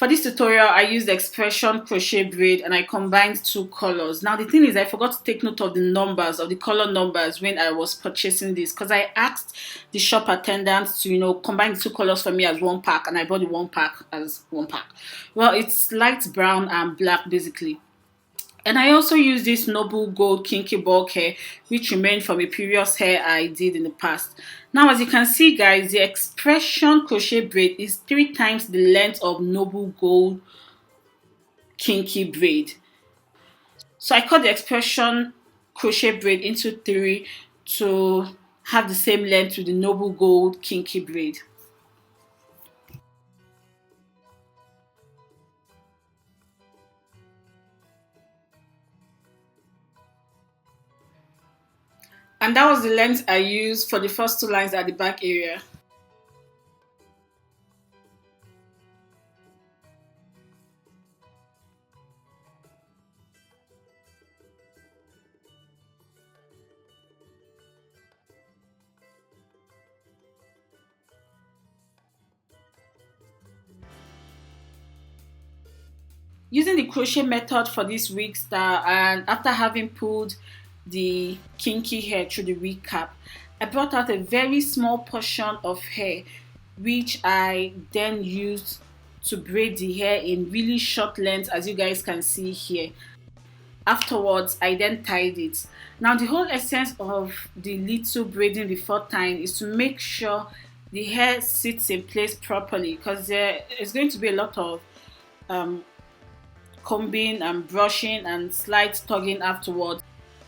For this tutorial, I used the expression crochet braid and I combined two colors. Now the thing is, I forgot to take note of the numbers, of the color numbers when I was purchasing this, because I asked the shop attendant to, combine the two colors for me as one pack, and I bought the one pack as one pack. Well, it's light brown and black basically. And I also use this Noble Gold Kinky Bulk hair, which remained from a previous hair I did in the past. Now, as you can see, guys, the expression crochet braid is 3 times the length of Noble Gold Kinky braid. So I cut the expression crochet braid into 3 to have the same length with the Noble Gold Kinky braid. And that was the length I used for the first 2 lines at the back area. Using the crochet method for this wig style, and after having pulled the kinky hair through the wig cap, I brought out a very small portion of hair which I then used to braid the hair in really short lengths, as you guys can see here. Afterwards, I then tied it. Now the whole essence of the little braiding before tying is to make sure the hair sits in place properly, because there is going to be a lot of combing and brushing and slight tugging afterwards,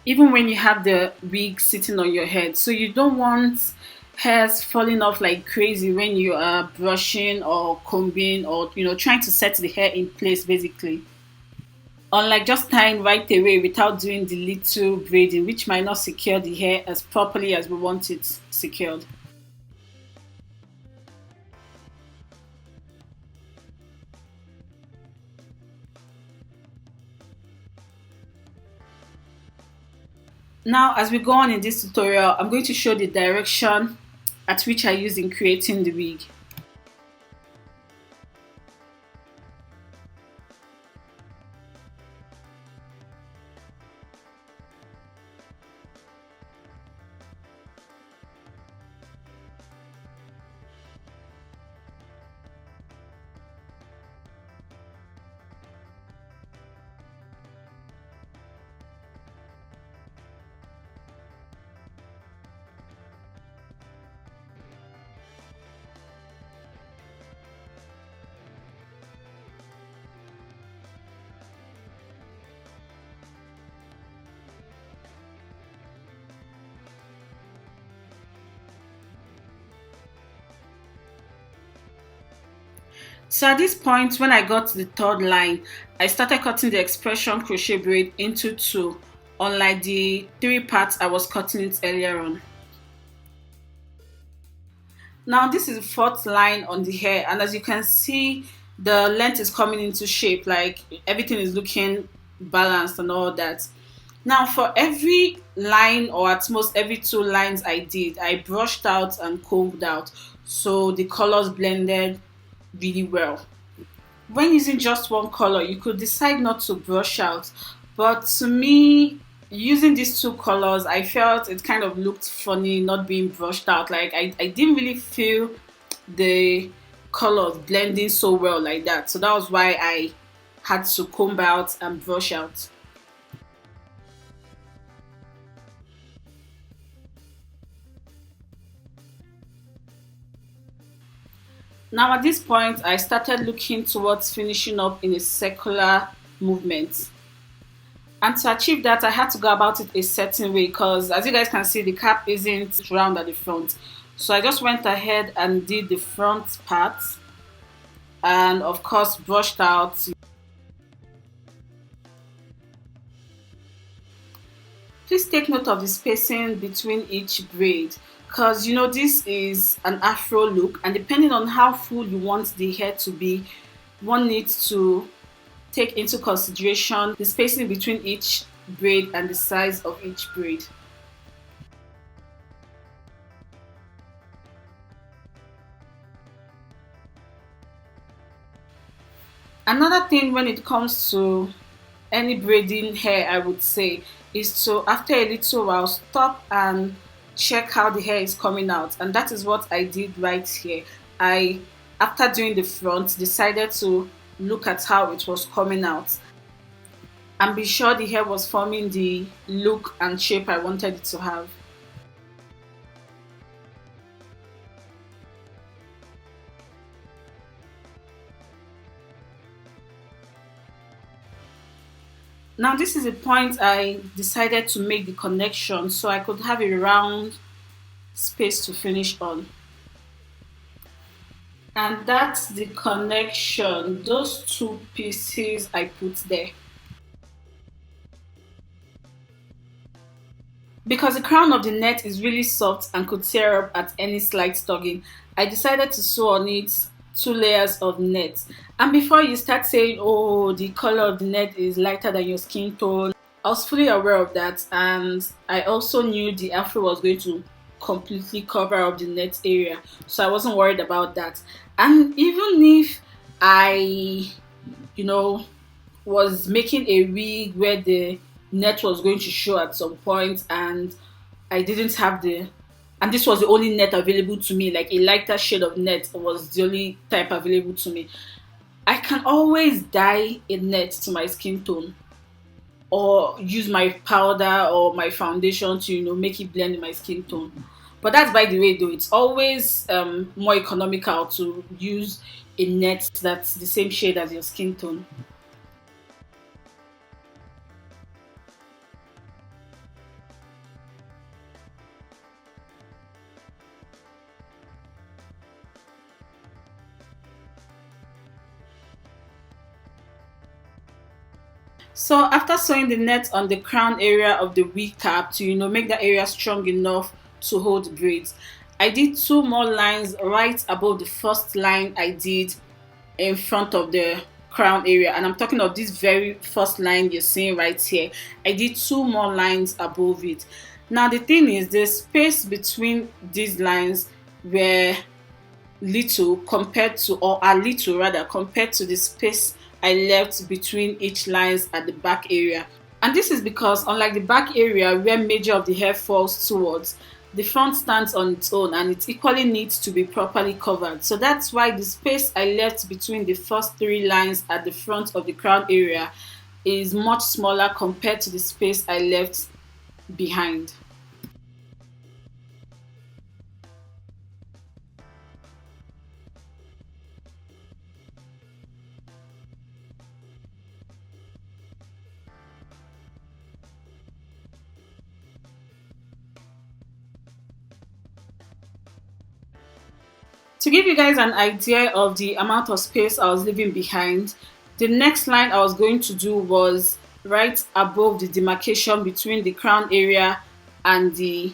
even when you have the wig sitting on your head. So you don't want hairs falling off like crazy when you are brushing or combing, or trying to set the hair in place basically. Unlike just tying right away without doing the little braiding, which might not secure the hair as properly as we want it secured. Now, as we go on in this tutorial, I'm going to show the direction at which I use in creating the wig. So at this point, when I got to the 3rd line, I started cutting the expression crochet braid into 2, unlike the 3 parts I was cutting it earlier on. Now this is the 4th line on the hair, and as you can see, the length is coming into shape, like everything is looking balanced and all that. Now for every line, or at most every 2 lines I did, I brushed out and combed out, so the colors blended really well. When using just one color, you could decide not to brush out, but to me, using these 2 colors, I felt it kind of looked funny not being brushed out. Like I didn't really feel the colors blending so well like that, so that was why I had to comb out and brush out. Now at this point, I started looking towards finishing up in a circular movement. And to achieve that, I had to go about it a certain way, because as you guys can see, the cap isn't round at the front. So I just went ahead and did the front part, and of course brushed out. Please take note of the spacing between each braid, because this is an afro look, and depending on how full you want the hair to be, one needs to take into consideration the spacing between each braid and the size of each braid. Another thing when it comes to any braiding hair, I would say, is to, after a little while, stop and check how the hair is coming out. And that is what I did right here. I, after doing the front, decided to look at how it was coming out and be sure the hair was forming the look and shape I wanted it to have. Now this is the point I decided to make the connection so I could have a round space to finish on. And that's the connection, those two pieces I put there. Because the crown of the net is really soft and could tear up at any slight tugging, I decided to sew on it two layers of net. And before you start saying, oh, the color of the net is lighter than your skin tone, I was fully aware of that, and I also knew the afro was going to completely cover up the net area, so I wasn't worried about that. And even if I, you know, was making a wig where the net was going to show at some point and I didn't have the, and this was the only net available to me, like a lighter shade of net was the only type available to me, I can always dye a net to my skin tone or use my powder or my foundation to, make it blend in my skin tone. But that's by the way though, it's always more economical to use a net that's the same shade as your skin tone. So after sewing the net on the crown area of the wig cap to, make that area strong enough to hold braids, I did two more lines right above the first line I did in front of the crown area, and I'm talking of this very first line you're seeing right here. I did two more lines above it. Now the thing is, the space between these lines were little compared to, or a little rather, compared to the space I left between each lines at the back area. And this is because unlike the back area where major of the hair falls towards, the front stands on its own and it equally needs to be properly covered. So that's why the space I left between the first three lines at the front of the crown area is much smaller compared to the space I left behind. To give you guys an idea of the amount of space I was leaving behind, the next line I was going to do was right above the demarcation between the crown area and the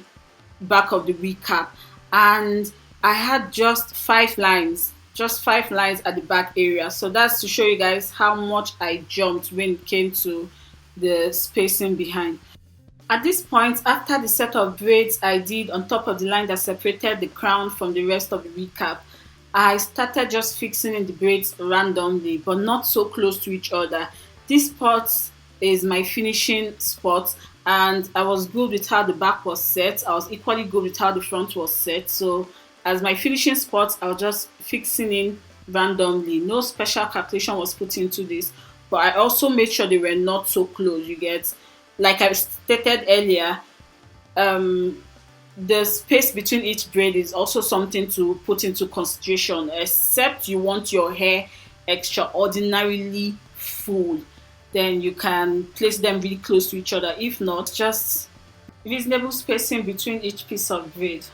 back of the wig cap. And I had just five lines at the back area. So that's to show you guys how much I jumped when it came to the spacing behind. At this point, after the set of braids I did on top of the line that separated the crown from the rest of the wig cap, I started just fixing in the braids randomly, but not so close to each other. This spot is my finishing spot, and I was good with how the back was set. I was equally good with how the front was set. So as my finishing spot, I was just fixing in randomly. No special calculation was put into this, but I also made sure they were not so close, you get. Like I stated earlier, the space between each braid is also something to put into consideration, except you want your hair extraordinarily full, then you can place them really close to each other. If not, just reasonable spacing between each piece of braid.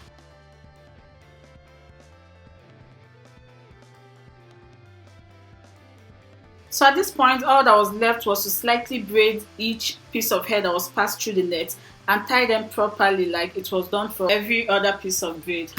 So at this point, all that was left was to slightly braid each piece of hair that was passed through the net and tie them properly like it was done for every other piece of braid.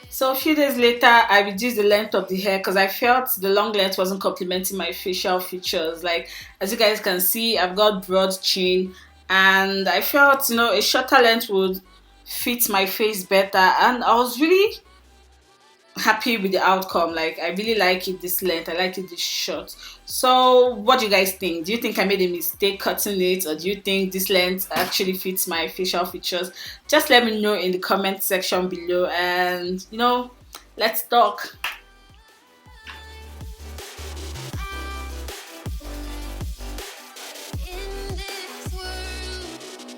So a few days later, I reduced the length of the hair because I felt the long length wasn't complementing my facial features. Like, as you guys can see, I've got broad chin, and I felt, a shorter length would fit my face better. And I was really happy with the outcome. Like, I really like it this length, I like it this short. So what do you guys think? Do you think I made a mistake cutting it, or do you think this length actually fits my facial features? Just let me know in the comment section below, and let's talk.